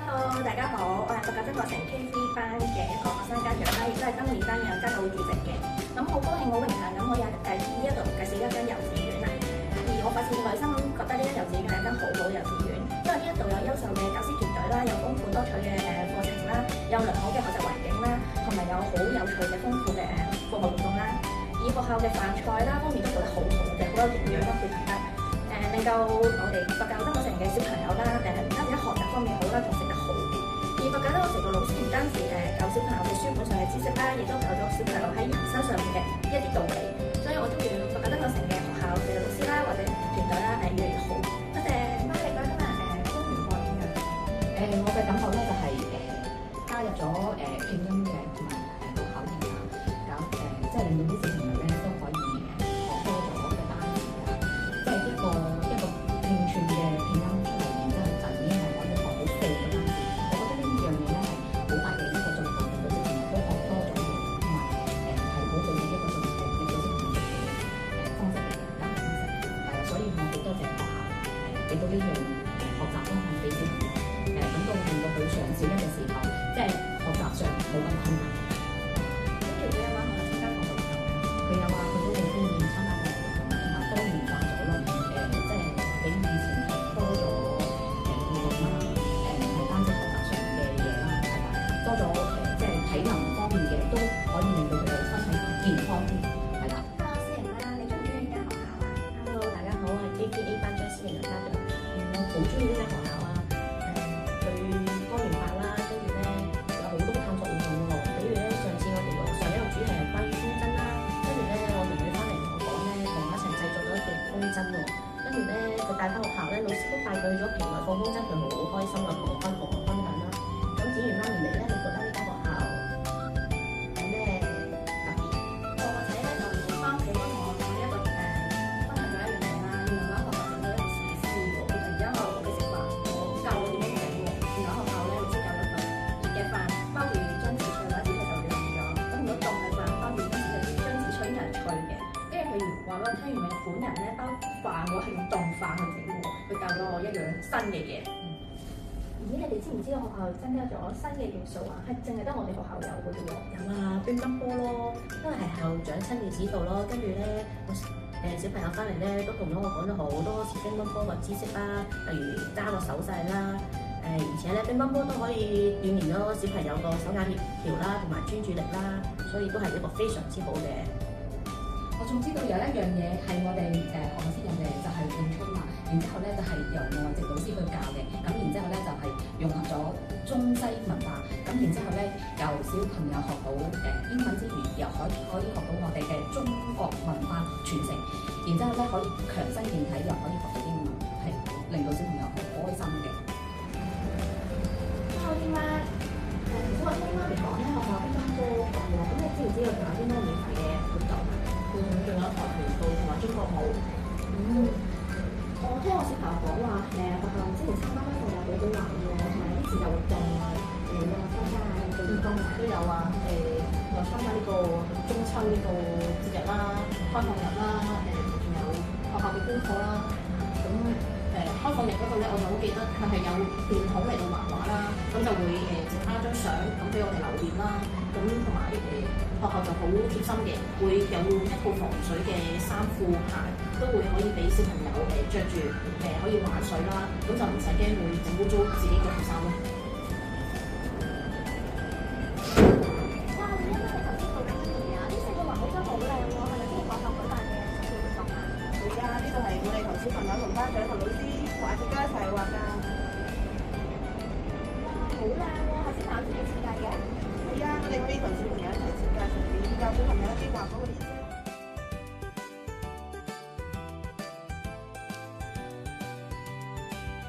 Hello，大家好，我係佛教中國城 KV 班嘅一個學生家長啦，亦都係今年擔任家長會主席嘅。咁好高興、好榮幸咁可以喺呢一度介紹一間幼稚園啦。而我發自內心覺得呢間幼稚園係一間好好嘅幼稚園，因為呢一度有優秀嘅教師團隊啦，有豐富多彩嘅課程啦，有良好嘅學習環境啦，同埋有好有趣嘅豐富嘅課外活動啦。而學校嘅飯菜啦方面都做得好好嘅，好有營養啦，配合得令到我哋佛教中國城嘅小朋友啦，唔單止喺學習方面好啦，仲食得好嘅。而佛教中國城嘅老師唔單止教小朋友嘅書本上嘅知識啦，亦都教咗小朋友喺人生上面嘅一啲道理。所以我祝願佛教中國城嘅學校嘅老師啦，或者團隊啦，越嚟越好。多謝媽咪講今日中元課點樣？我嘅感覺咧就係加入咗拼音嘅同埋讀口語啊，咁即係令到啲小朋友咧都可以學多咗嘅單詞啊，即係一個拼串嘅拼音出嚟，然之後就已經係可以學到4個單詞。我覺得呢樣嘢咧係好大嘅一個進步，令到小朋友都學多咗嘢，同埋係好好嘅一個進步，令到小朋友嘅方式嚟嘅教學方式。所以我好多謝學校俾到呢樣學習方向俾小朋友。等到令到佢上小一嘅時候，即係學習上冇咁困難。咁條仔有冇同佢參加課外活動？佢有話佢都好中意參加課外活動，同埋多元化咗咯。即係比以前係多咗互動啦，唔係單止學習上嘅嘢啦，係嘛？多咗即係體能方面嘅都可以令到佢哋身體健康啲，係啦。Hello，思瑩啦，你中唔中意呢間學校啊 Hello，大家好，我係 KPA 班張思瑩嘅家長。我好中意呢間學校啊！佢多元化啦，跟住咧有好多探索活動喎。比如咧，上次我哋上一個主題係關於風箏啦，跟住咧我妹妹翻嚟同我講咧，同我一齊製作咗一隻風箏喎。跟住咧佢帶翻學校咧，老師都帶佢去咗平台放風箏，佢好開心啊，同我分享啦。咁剪完翻嚟咧，你覺得呢間學校有咩特別？我個仔咧就翻屋企都同我講一個分享咗一樣嘢啦。原來間學校整咗一個試試喎，佢突然之間話我哋食飯，我教我點樣整喎。原來學校咧老師教咗佢熱嘅飯包住張紙脆或者佢就軟咗，咁如果凍嘅飯包住張紙就張紙脆應該係脆嘅。跟住佢話俾我聽，原來日本人咧包飯喎係用凍飯去整喎，佢教咗我一樣新嘅嘢。咦，你哋知唔知道學校增加咗新嘅元素啊？係淨係得我哋學校有嘅啫喎。有啊，乒乓波咯，因為係校長親自指導咯，跟住咧我小朋友翻嚟咧都同咗我講咗好多次乒乓波嘅知識啦，例如揸個手勢啦，而且咧乒乓波都可以鍛鍊咗小朋友個手眼協調啦，同埋專注力啦，所以都係一個非常之好嘅。我仲知道有一樣嘢係我哋學校先有嘅，就係詠春嘛。然之後咧就係由外籍老師去教嘅，咁然之後咧就係融合咗中西文化，咁然之後咧由小朋友學到英文之餘，又可以學到我哋嘅中國文化傳承，然之後咧可以強身健體，又可以學到英文，係令到小朋友好開心嘅。Hello，天媽，我聽媽咪講咧，學校乒乓波咁喎，咁你知唔知道仲有啲咩免費嘅活動啊？仲有跆拳道同埋中國舞。我聽我小朋友講話，學校之前參加開課有幾好玩喎，同埋啲自由活動啊，你有冇參加啊？做義工啊？都有啊，又參加呢個中秋呢個節日啦、開放日啦，仲有學校嘅功課啦。咁開放日嗰度咧，我就好記得佢係有電筒嚟到畫畫啦，咁就會整翻一張相咁俾我哋留念啦。咁同埋學校就好貼心嘅，會有一套防水嘅衫褲鞋，都會可以俾小朋友着住可以玩水啦，咁就唔使驚會整污糟自己嘅恤衫咯。哇！你啱啱你頭先做緊乜嘢啊？呢4個環保箱好靚喎，係咪即係學校舉辦嘅特別活動啊？係㗎，呢個係我哋同小朋友同家長同老師畫家一齊畫㗎。哇！好靚喎，係小朋友自己設計嘅。係啊，我哋可以同小朋友一齊